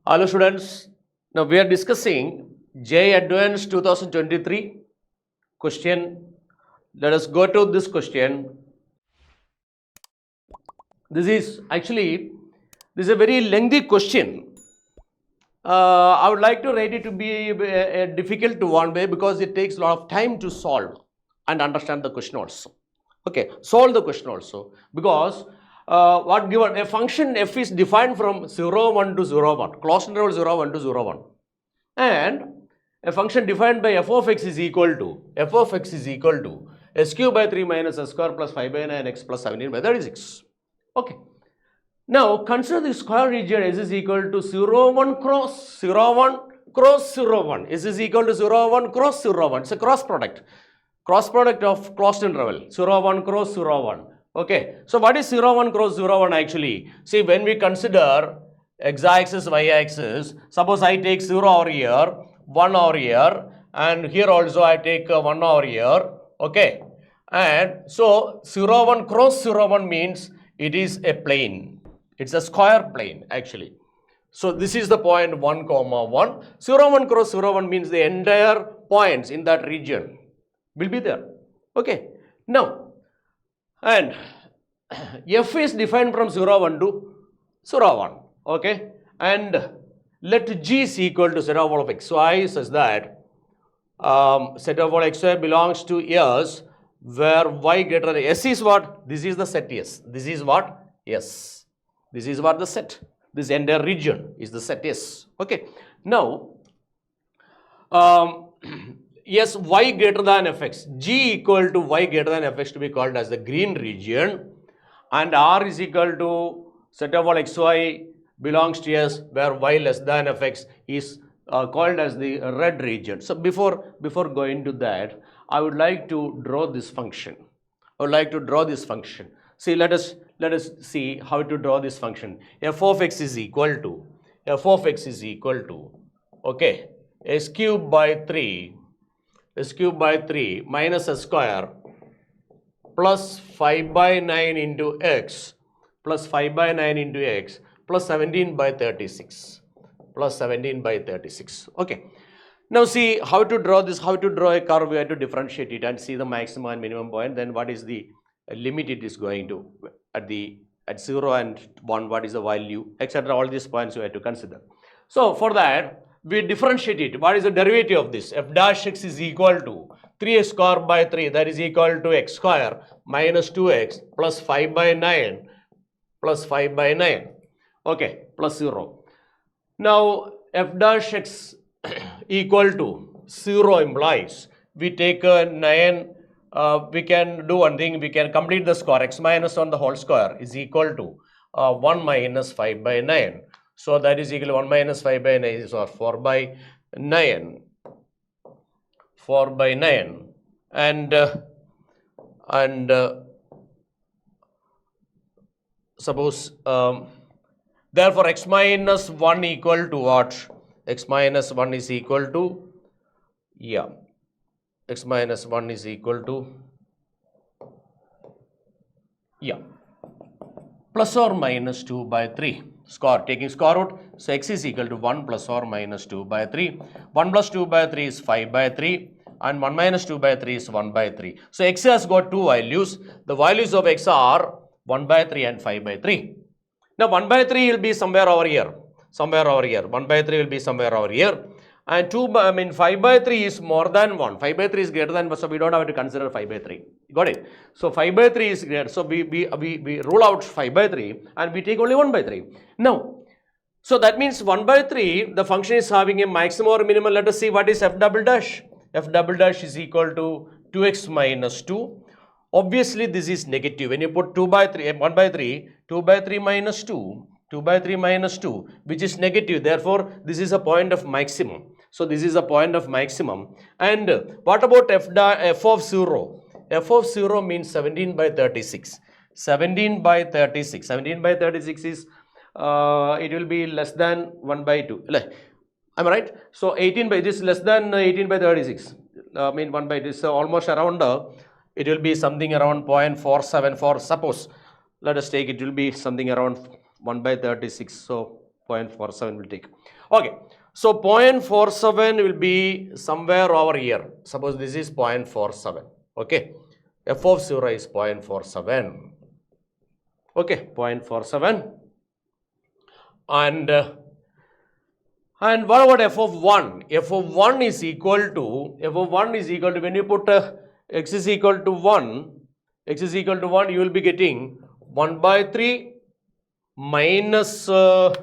Hello students, now we are discussing J Advanced 2023 question. Let us go to this question. This is a very lengthy question. I would like to rate it to be a difficult one way because it takes a lot of time to solve and understand the question also. Okay, solve the question also because what given a function f is defined from 0, 1 to 0, 1, closed interval 0, 1 to 0, 1, and a function defined by f of x is equal to s cube by 3 minus s square plus 5 by 9 x plus 17 by 36. Okay. Now consider the square region S is equal to 0, 1 cross 0, 1 cross 0, 1. S is equal to 0, 1 cross 0, 1. It's a cross product of closed interval 0, 1 cross 0, 1. Okay. So what is 0, 1 cross 0, 1 actually? See, when we consider x-axis, y-axis, suppose I take 0 over here, 1 over here, and here also I take 1 over here. Okay. And so 0, 1 cross 0, 1 means it is a plane. It's a square plane actually. So this is the point 1, 1. 0, 1 cross 0, 1 means the entire points in that region will be there. Okay. Now, and f is defined from 0, 1 to 0, 1. Okay. And let g is equal to set of all of x. So I says that set of all xy belongs to S where y greater than S is what? This is the set S. This is what? S. This is what the set. This entire region is the set S. Okay. Now, yes, y greater than fx. G equal to y greater than fx to be called as the green region, and R is equal to set of all xy belongs to S where y less than fx is called as the red region. So before going to that, I would like to draw this function. See, let us see how to draw this function. F of x is equal to okay, s cube by 3 minus s square plus 5 by 9 into x plus 17 by 36 Okay. Now see how to draw this, how to draw a curve. We have to differentiate it and see the maximum and minimum point. Then what is the limit it is going to at 0 and 1, what is the value, etc. All these points you have to consider. So for that we differentiate it. What is the derivative of this? F dash x is equal to 3x square by 3, that is equal to x square minus 2x plus 5 by 9 okay, plus 0. Now f dash x equal to 0 implies we take a 9, we can do one thing, we can complete the square. X minus 1 the whole square is equal to 1 minus 5 by 9. So that is equal to 1 minus 5 by 9 is 4 by 9 and suppose therefore x minus 1 equal to what? X minus 1 is equal to plus or minus 2 by 3. Taking square root, so x is equal to 1 plus or minus 2 by 3. 1 plus 2 by 3 is 5 by 3 and 1 minus 2 by 3 is 1 by 3. So x has got two values. The values of x are 1 by 3 and 5 by 3. Now 1 by 3 will be somewhere over here. 1 by 3 will be somewhere over here. And 5 by 3 is more than 1. 5 by 3 is greater than 1, so we don't have to consider 5 by 3. Got it? So 5 by 3 is greater. So we rule out 5 by 3 and we take only 1 by 3. Now, so that means 1 by 3, the function is having a maximum or minimum. Let us see what is f double dash. F double dash is equal to 2x minus 2. Obviously, this is negative. When you put 2 by 3, 1 by 3, 2 by 3 minus 2, 2 by 3 minus 2, which is negative. Therefore, this is a point of maximum. So this is a point of maximum. And what about f of 0? F of 0 means 17 by 36. 17 by 36 is, it will be less than 1 by 2. Am I right? So 18 by, this is less than 18 by 36. 1 by this, so almost around, it will be something around 0.474. Suppose, let us take it will be something around 1 by 36. So 0.47 will take. Okay, so 0.47 will be somewhere over here. Suppose this is 0.47. Okay, f of 0 is 0.47. Okay, 0.47. And what about f of 1? F of 1 is equal to, when you put x is equal to 1, you will be getting 1 by 3 minus 1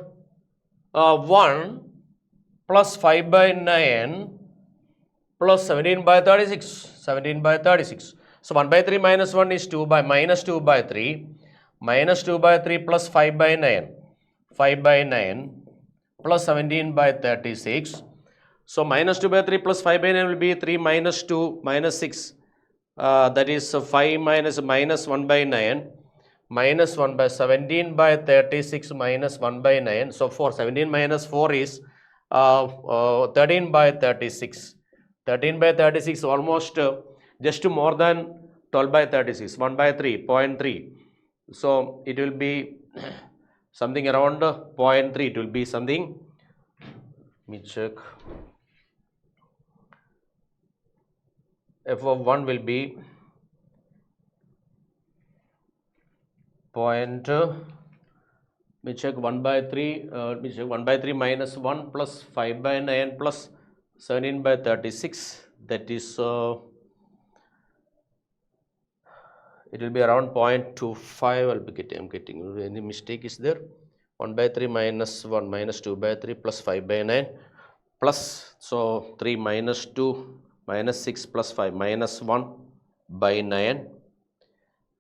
plus 5 by 9 plus 17 by 36. So 1 by 3 minus 1 is 2 by minus 2 by 3 plus 5 by 9 plus 17 by 36. So minus 2 by 3 plus 5 by 9 will be 3 minus 2 minus 6. That is 5 minus 1 by 9 minus 1 by 17 by 36 minus 1 by 9. So for 17 minus 4 is 13 by 36. 13 by 36 almost just more than 12 by 36. 1 by 3, 0.3. So it will be something around 0.3. It will be something, let me check. F of 1 will be let me check 1 by 3, 1 by 3 minus 1 plus 5 by 9 plus 17 by 36, that is, it will be around 0.25, I'm getting, any mistake is there? 1 by 3 minus 1 minus 2 by 3 plus 5 by 9 plus, so 3 minus 2 minus 6 plus 5 minus 1 by 9.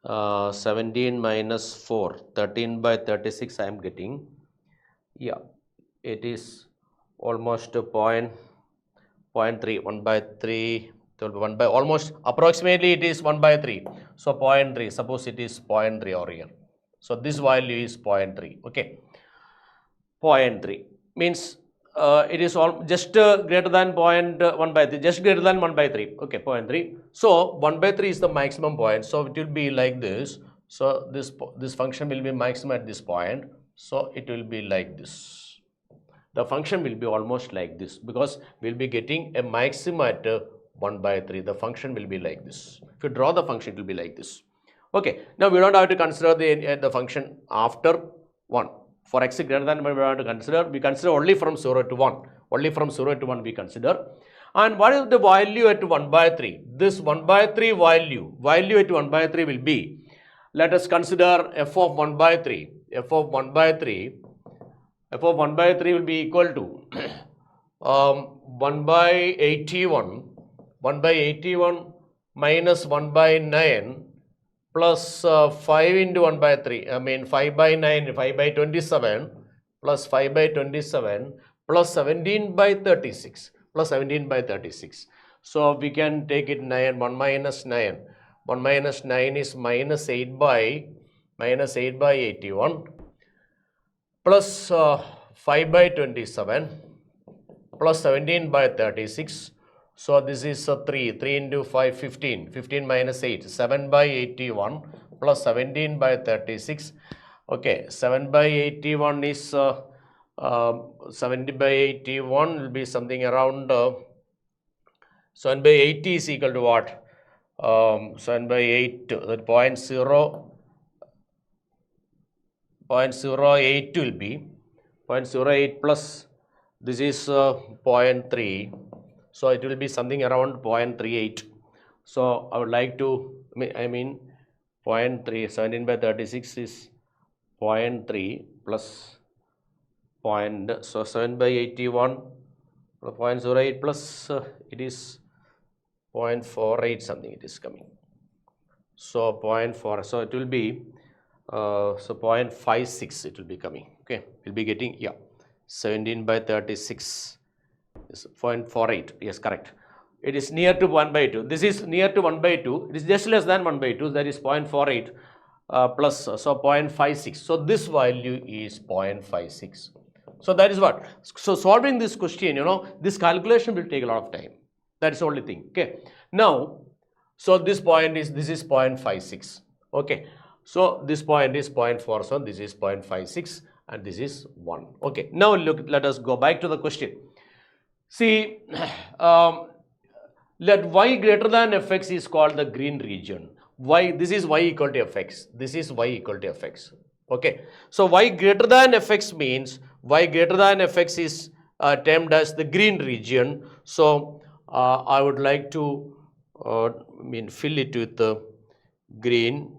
17 minus 4, 13 by 36 I am getting. Yeah, it is almost 0.3, 1 by 3, 1 by, almost approximately it is 1 by 3. So 0.3, suppose it is 0.3 over here. So this value is 0.3, okay. 0.3 means it is all just greater than 1 by 3, just greater than 1 by 3, okay, 0.3. So 1 by 3 is the maximum point, so it will be like this. So this function will be maximum at this point, so it will be like this. The function will be almost like this because we will be getting a maximum at 1 by 3. The function will be like this. If you draw the function, it will be like this. Okay, now we don't have to consider the function after 1. For x greater than 1, we consider only from 0 to 1. Only from 0 to 1 we consider. And what is the value at 1 by 3? This 1 by 3 value at 1 by 3 will be, let us consider f of 1 by 3. F of 1 by 3 will be equal to 1 by 81 minus 1 by 9 plus 5 into 1 by 3, 5 by 9, 5 by 27 plus 5 by 27 plus 17 by 36 plus 17 by 36. So we can take it 9, 1 minus 9. 1 minus 9 is minus 8 by 81 plus 5 by 27 plus 17 by 36. So this is 3 into 5, 15, 15 minus 8, 7 by 81 plus 17 by 36. Okay, 7 by 81 is 70 by 81 will be something around 7 by 80 is equal to what? 7 by 8, that 0.08 will be 0.08 plus this is 0.3. So it will be something around 0.38. So I would like to, 0.3, 17 by 36 is 0.3 plus so 7 by 81 0.08 plus it is 0.48 something it is coming. So 0.4, so it will be so 0.56 it will be coming, okay, we'll be getting, yeah, 17 by 36 is 0.48, yes, correct. It is near to 1 by 2. This is near to 1 by 2. It is just less than 1 by 2. That is 0.48 plus, so 0.56. So this value is 0.56. So that is what. So solving this question, this calculation will take a lot of time. That is the only thing. Okay. Now, so this is 0.56. Okay. So this point is 0.47. This is 0.56. and this is 1. Okay, now look, let us go back to the question. See, let y greater than fx is called the green region. Y, this is y equal to fx. This is y equal to fx. Okay, so y greater than fx means y greater than fx is termed as the green region. So I would like to fill it with the green.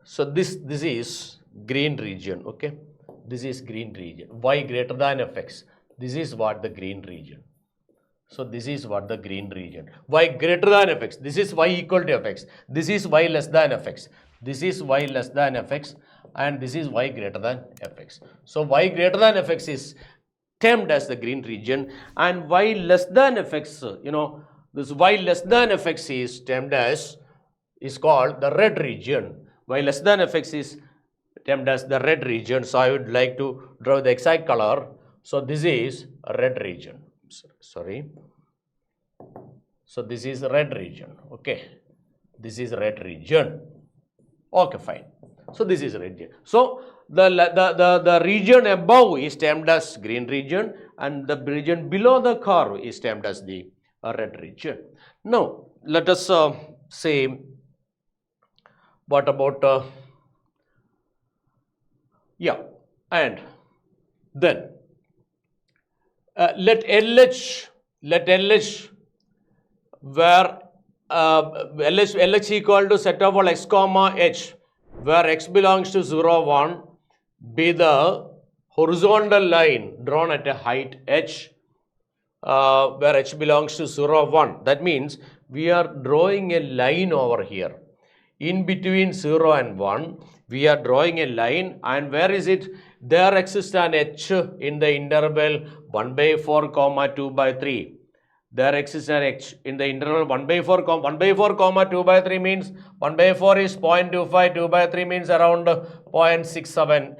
So this is green region. Okay, this is green region. Y greater than fx. This is what the green region. So this is what the green region. Y greater than fx. This is y equal to fx. This is y less than fx. This is y less than fx, and this is y greater than fx. So y greater than fx is termed as the green region, and y less than fx, this y less than fx is termed as, is called the red region. Y less than fx is termed as the red region. So I would like to draw the exact color. So this is a red region. Sorry. So this is red region. Okay. This is red region. Okay, fine. So this is red region. So the region above is termed as green region, and the region below the curve is termed as the red region. Now let us say, what about and then let LH where LH equal to set of all x comma h, where x belongs to 0, 1, be the horizontal line drawn at a height h, where h belongs to 0, 1. That means we are drawing a line over here. In between 0 and 1, we are drawing a line, and where is it? There exists an h in the interval 1 by 4 comma 2 by 3. There exists an h in the interval 1 by 4 comma 2 by 3 means 1 by 4 is 0.25, 2 by 3 means around 0.67.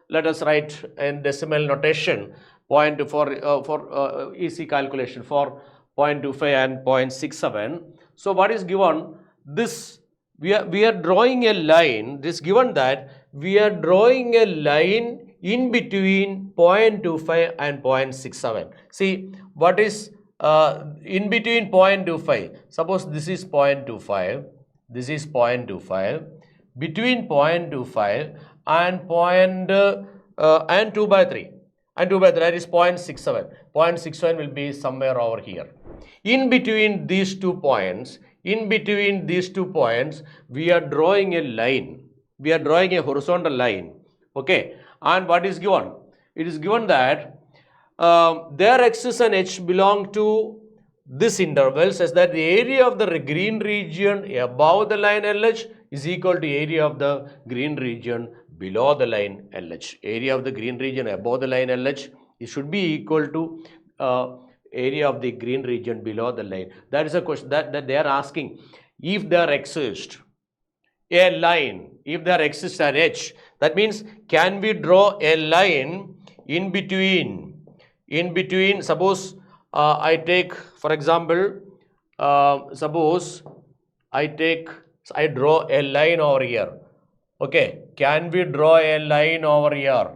Let us write in decimal notation 0.24 for easy calculation for 0.25 and 0.67. So what is given? This we are drawing a line. This given that we are drawing a line in between 0.25 and 0.67. See, what is in between 0.25? Suppose this is 0.25, this is 0.25. Between 0.25 and 2 by 3, that is 0.67. 0.67 will be somewhere over here. In between these 2 points, we are drawing a line. We are drawing a horizontal line. Okay. And what is given? It is given that there exists an h belong to this interval such that the area of the green region above the line LH is equal to area of the green region below the line LH. Area of the green region above the line LH, it should be equal to area of the green region below the line. That is a question that they are asking. If there exists a line, if there exists an h, that means can we draw a line in between, suppose I take, for example, suppose I draw a line over here. Okay, can we draw a line over here?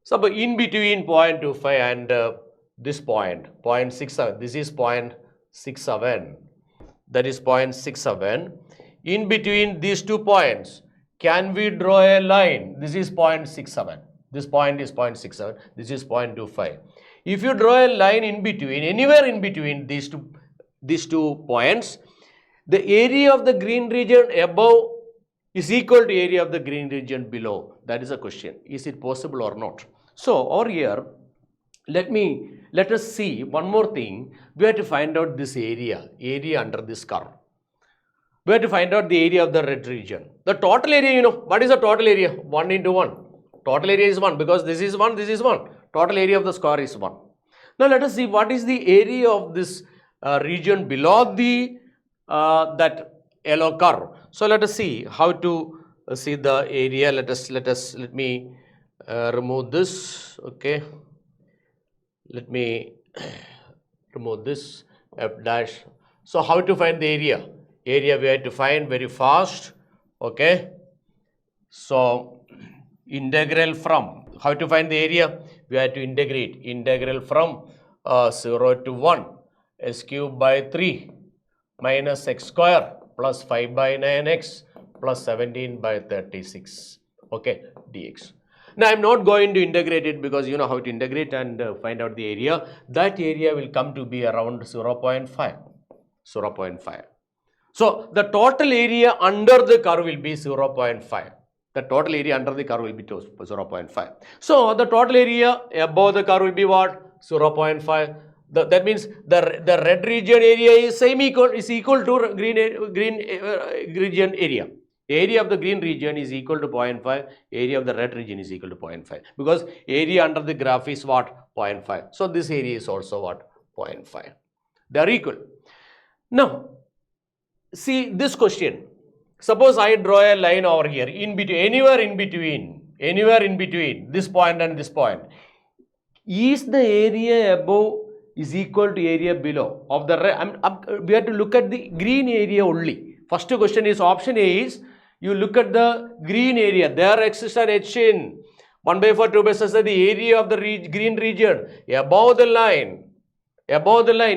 So in between 0.25 and this point, 0.67, this is 0.67, that is 0.67. In between these 2 points, can we draw a line? This is 0.67, this point is 0.67, this is 0.25. If you draw a line in between, anywhere in between these two points, the area of the green region above is equal to area of the green region below. That is a question. Is it possible or not? So over here, let us see one more thing. We have to find out this area under this curve. We have to find out the area of the red region. The total area, what is the total area? 1 into 1. Total area is 1 because this is 1, this is 1. Total area of the square is 1. Now let us see what is the area of this region below the that yellow curve. So let us see how to see the area. Let me remove this. Okay. Let me remove this f dash. So how to find the area? area we have to find very fast. Okay, so integral from, how to find the area? We have to integrate, integral from 0 to 1 s cube by 3 minus x square plus 5 by 9x plus 17 by 36, okay, dx. Now, I am not going to integrate it because you know how to integrate and find out the area. That area will come to be around 0.5. So, the total area under the curve will be 0.5. The total area under the curve will be 0.5. So, the total area above the curve will be what? 0.5. That means the red region area is equal to green region area. Area of the green region is equal to 0.5, area of the red region is equal to 0.5, because area under the graph is what? 0.5. So, this area is also what? 0.5. They are equal. Now, see this question. Suppose I draw a line over here, in between, anywhere in between this point and this point. Is the area above is equal to area below of the red? We have to look at the green area only. First question is, option A is, you look at the green area. There exists an H in 1 by 4, 2 by 6, the area of the green region above the line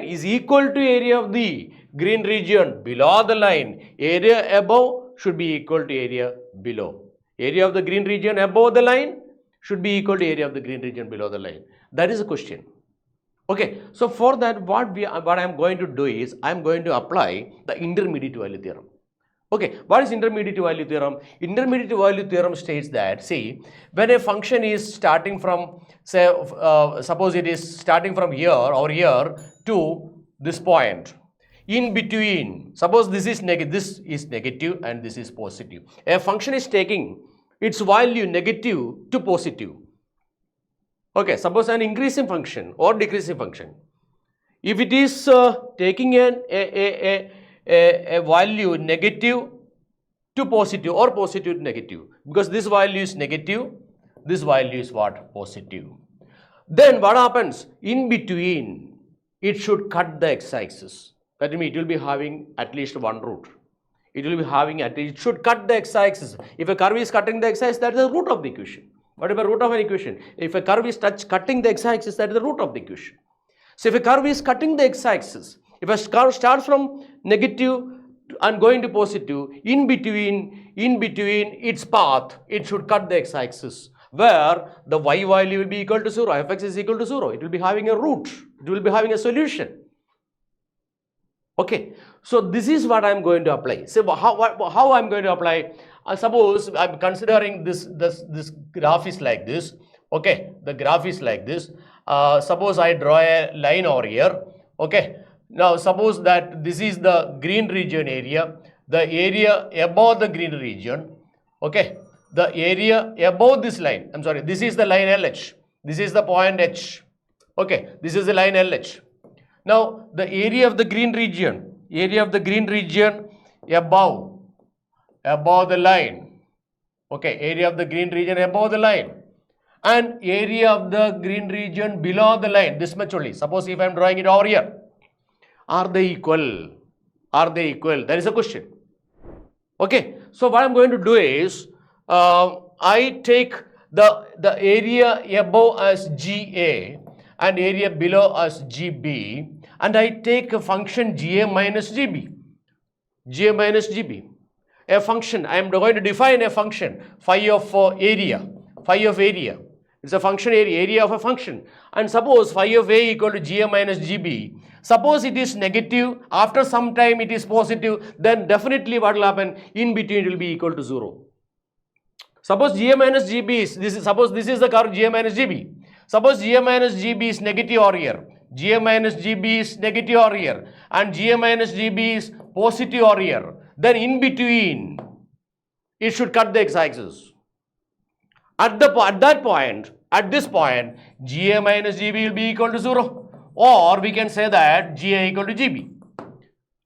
is equal to area of the green region below the line. Area above should be equal to area below. Area of the green region above the line should be equal to area of the green region below the line. That is a question. Okay, so for that, what I am going to do is, I am going to apply the intermediate value theorem. Okay, what is intermediate value theorem? Intermediate value theorem states that, see, when a function is starting from, say, suppose it is starting from here or here to this point, in between, suppose this is negative and this is positive. A function is taking its value negative to positive. Okay, suppose an increasing function or decreasing function. If it is taking a value negative to positive or positive to negative, because this value is negative, this value is what? Positive. Then what happens? In between, it should cut the x-axis. That means it will be having at least one root. It should cut the x-axis. If a curve is cutting the x-axis, that is the root of the equation. Whatever root of an equation. If a curve is cutting the x-axis, that is the root of the equation. So if a curve is cutting the x-axis, if a curve starts from negative and going to positive, in between its path, it should cut the x-axis, where the y value will be equal to 0, fx is equal to 0. It will be having a root. It will be having a solution. Okay, so this is what I am going to apply. So how I am going to apply? Suppose I am considering this graph is like this. Okay, the graph is like this. Suppose I draw a line over here. Okay, now suppose that this is the green region area, the area above the green region. Okay, the area above this line, I'm sorry, this is the line LH, this is the point H. Okay, this is the line LH. Now the area of the green region above the line. Okay, area of the green region above the line, and area of the green region below the line, this much only. Suppose if I am drawing it over here, are they equal? That is a question. Okay, so what I am going to do is, I take the area above as GA and area below as GB, and I take a function GA minus GB. A function, I am going to define a function, phi of area. It's a function area of a function. And suppose phi of A equal to GA minus GB. Suppose it is negative, after some time it is positive, then definitely what will happen? In between it will be equal to 0. Suppose GA minus GB is, suppose this is the curve GA minus GB. Suppose GA minus GB is negative over here. GA minus GB is negative over here. And GA minus GB is positive over here. Then in between, it should cut the x-axis. At this point, GA minus GB will be equal to 0. Or we can say that GA equal to GB.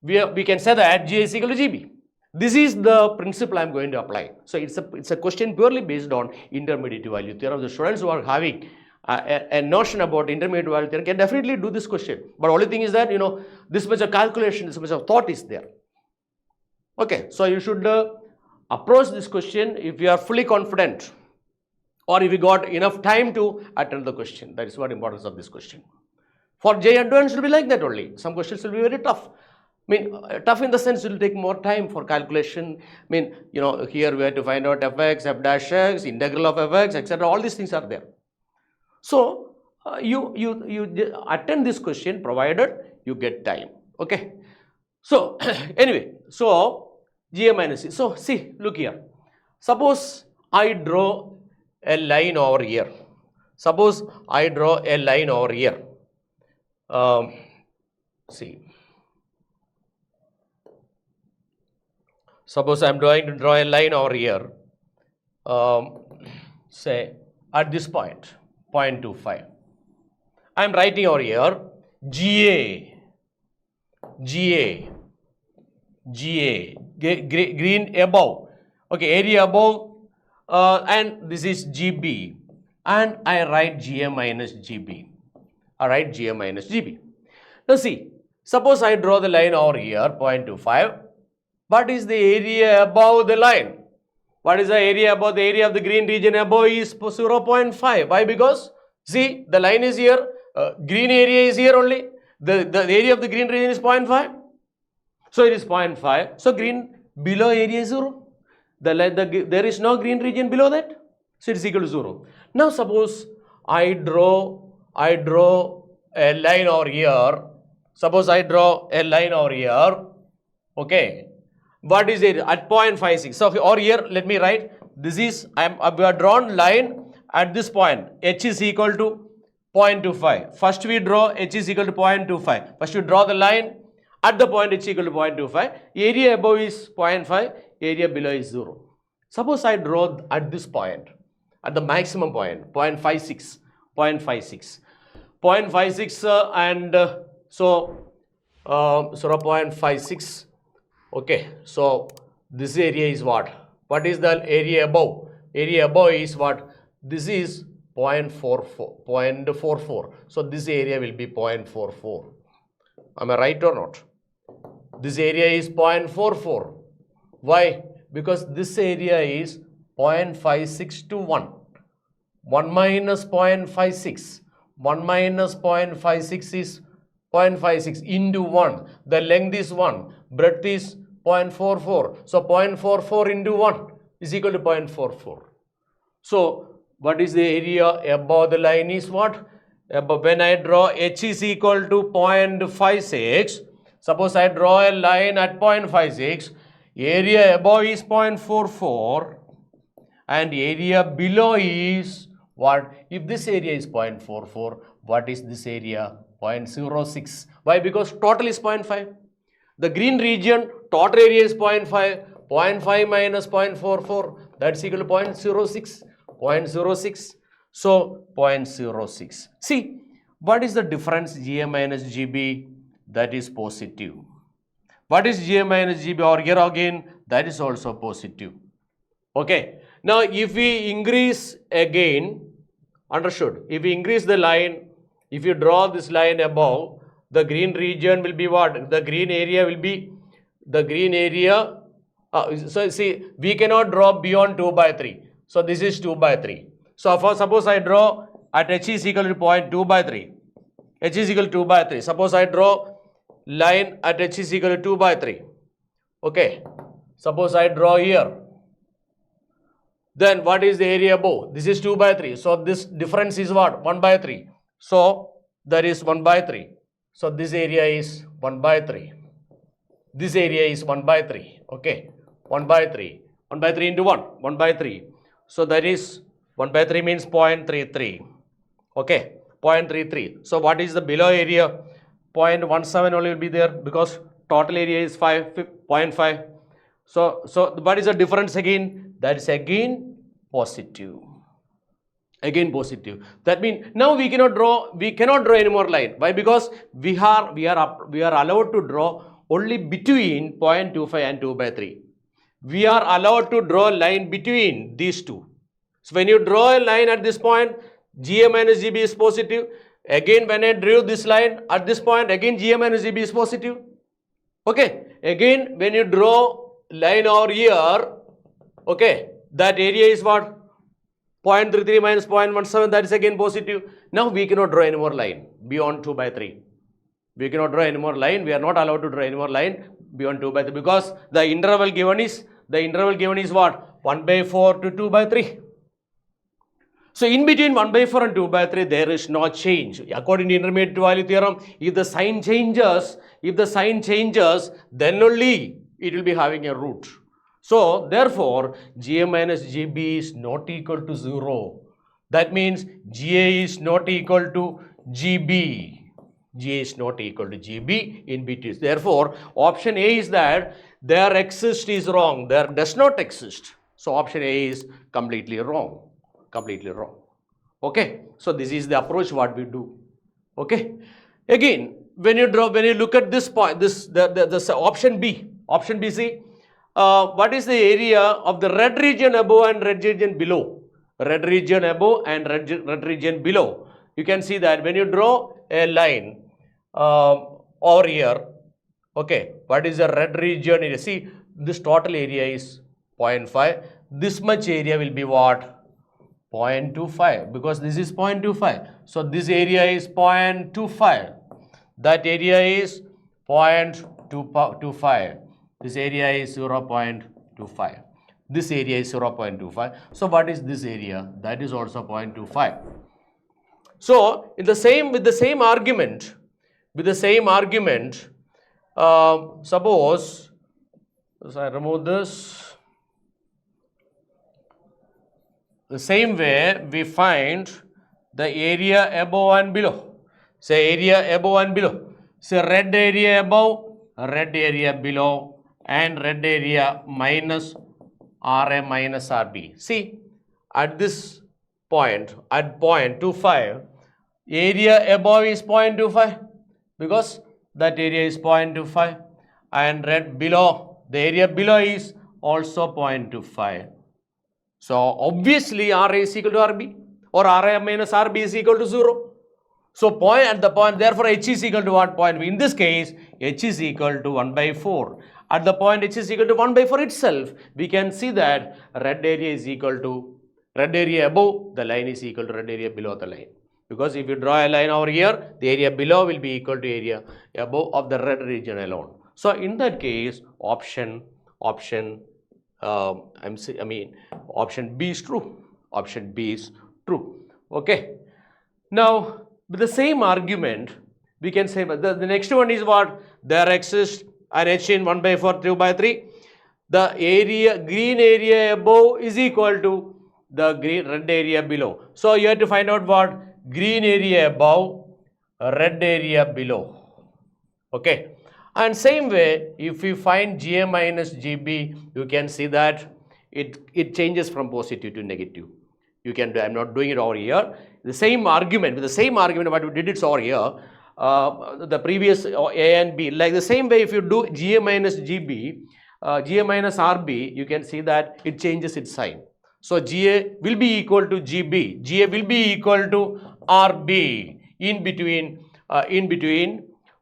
We can say that GA is equal to GB. This is the principle I am going to apply. So it's a question purely based on intermediate value theorem. The students who are having a notion about intermediate value theorem can definitely do this question. But only thing is that, you know, this much of calculation, this much of thought is there. Okay, so you should approach this question if you are fully confident or if you got enough time to attend the question. That is what importance of this question. For J advanced will be like that only. Some questions will be very tough. I mean, tough in the sense it will take more time for calculation. I mean, you know, here we have to find out fx, f dash x, integral of fx, etc. All these things are there. So, you attend this question provided you get time. Okay. So, anyway, so GA minus C. So, see, look here. Suppose I draw a line over here. Suppose I draw a line over here. See. Suppose I am going to draw a line over here. Say at this point, 0.25. I am writing over here GA, green above, okay, area above, and this is GB, and I write GA minus GB. I write GA minus GB. Now see, suppose I draw the line over here, 0.25. What is the area above the line? What is the area above? The area of the green region above is 0.5. Why? Because see, the line is here, green area is here only. The area of the green region is 0.5. So it is 0.5. So green below area is 0. There is no green region below that. So it is equal to 0. Now suppose I draw a line over here. Suppose I draw a line over here. Okay. What is it at 0.56? So over here, let me write. This is we have drawn line at this point. H is equal to 0.25. First we draw H is equal to 0.25. First you draw the line at the point H is equal to 0.25. Area above is 0.5. Area below is 0. Suppose I draw at this point, at the maximum point, 0.56. 0.56 and so 0.56. Okay, so this area is what? What is the area above? Area above is what? This is 0.44. So this area will be 0.44. Am I right or not? This area is 0.44. Why? Because this area is 0.56 to 1. 1 minus 0.56. 1 minus 0.56 is 0.56 into 1. The length is 1. Breadth is 0.44. So 0.44 into 1 is equal to 0.44. So what is the area above the line is what? When I draw H is equal to 0.56. Suppose I draw a line at 0.56. Area above is 0.44 and area below is what? If this area is 0.44, what is this area? 0.06. Why? Because total is 0.5. The green region total area is 0.5. 0.5 minus 0.44, that's equal to 0.06. 0.06. So 0.06. See, what is the difference GA minus GB? That is positive. What is GA minus GB or here again? That is also positive. Okay. Now if we increase again, understood, if we increase the line, if you draw this line above, the green region will be what? The green area will be, the green area, so see, we cannot draw beyond 2 by 3. So this is 2 by 3. So for suppose I draw at H is equal to 0.2 by 3. H is equal to 2 by 3. Suppose I draw line at H is equal to 2 by 3. Okay. Suppose I draw here. Then what is the area above? This is 2 by 3. So this difference is what? 1 by 3. So that is 1 by 3. So this area is 1 by 3. This area is 1 by 3. Okay. 1 by 3. 1 by 3 into 1. 1 by 3. So that is 1 by 3 means 0.33. Okay. 0.33. So what is the below area? 0.17 only will be there because total area is 0.5. So what is the difference again? That is again positive. Again positive. That means now we cannot draw any more line. Why? Because we are allowed to draw only between 0.25 and 2 by 3. We are allowed to draw a line between these two. So when you draw a line at this point, GA minus GB is positive. Again when I drew this line at this point, again GA minus GB is positive. Okay. Again when you draw line over here, okay, that area is what? 0.33 minus 0.17, that is again positive. Now we cannot draw any more line beyond 2 by 3. We cannot draw any more line. We are not allowed to draw any more line beyond 2 by 3 because the interval given is what? 1 by 4 to 2 by 3. So in between 1 by 4 and 2 by 3, there is no change. According to intermediate value theorem, if the sign changes, then only it will be having a root. So therefore, GA minus GB is not equal to 0. That means GA is not equal to GB. GA is not equal to GB in between. Therefore, option A is that there exists is wrong. There does not exist. So option A is completely wrong. Completely wrong. Okay. So this is the approach what we do. Okay. Again, when you look at this point, the option B. Option B, see, what is the area of the red region above and red region below? Red region above and red region below. You can see that when you draw a line over here, okay, what is the red region area? See, this total area is 0.5. This much area will be what? 0.25, because this is 0.25. So this area is 0.25. That area is 0.25. This area is 0.25. This area is 0.25. So what is this area? That is also 0.25. So with the same argument, suppose I remove this. The same way we find the area above and below. Say area above and below. Say red area above, red area below, and red area minus RA minus RB. See, at this point, at 0.25, area above is 0.25 because that area is 0.25, and red below, the area below is also 0.25. So obviously RA is equal to RB, or RA minus RB is equal to 0. So point at the point, therefore H is equal to what point? In this case, H is equal to 1 by 4. At the point H is equal to 1 by 4 itself, we can see that red area is equal to, red area above the line is equal to red area below the line. Because if you draw a line over here, the area below will be equal to area above of the red region alone. So in that case, option B is true. Option B is true. Okay. Now, with the same argument, we can say, but the next one is what? There exists an H in 1 by 4, 2 by 3. The area, green area above is equal to the red area below. So you have to find out what? Green area above, red area below. Okay. And same way, if you find GA minus GB, you can see that it changes from positive to negative. You can do, I'm not doing it over here. The same argument, with the same argument what we did it over here, the previous A and B, like the same way if you do GA minus GB, GA minus RB, you can see that it changes its sign. So GA will be equal to GB, GA will be equal to RB in between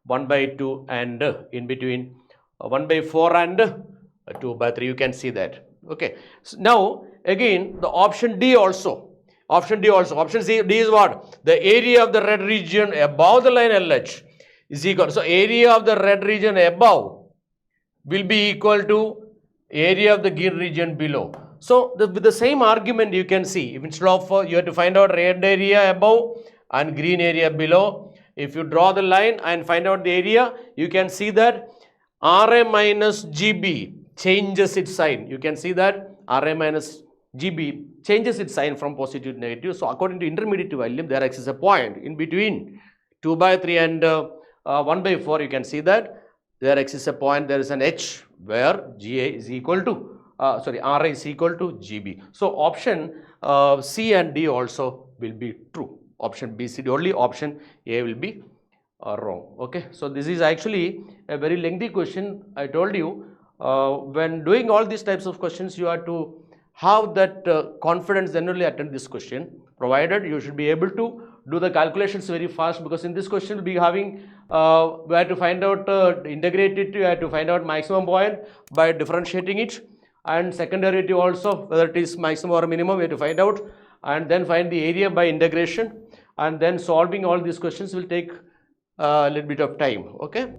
1 by 2 and in between 1 by 4 and 2 by 3, you can see that. Okay. So now again the option D also. Option D is what? The area of the red region above the line LH is equal. So area of the red region above will be equal to area of the green region below. So with the same argument you can see, instead of you have to find out red area above and green area below. If you draw the line and find out the area, you can see that RA minus GB changes its sign. You can see that RA minus GB changes its sign from positive to negative. So according to intermediate value, there exists a point in between 2 by 3 and 1 by 4. You can see that there exists a point, there is an H where GA is equal to, RA is equal to GB. So option C and D also will be true. Option B, C, only option A will be wrong. Okay. So this is actually a very lengthy question. I told you when doing all these types of questions, you have to have that confidence generally attempt this question, provided you should be able to do the calculations very fast, because in this question we will be having we have to find out, integrate it, we have to find out maximum point by differentiating it, and second derivative also, whether it is maximum or minimum, we have to find out, and then find the area by integration, and then solving all these questions will take a little bit of time. Okay.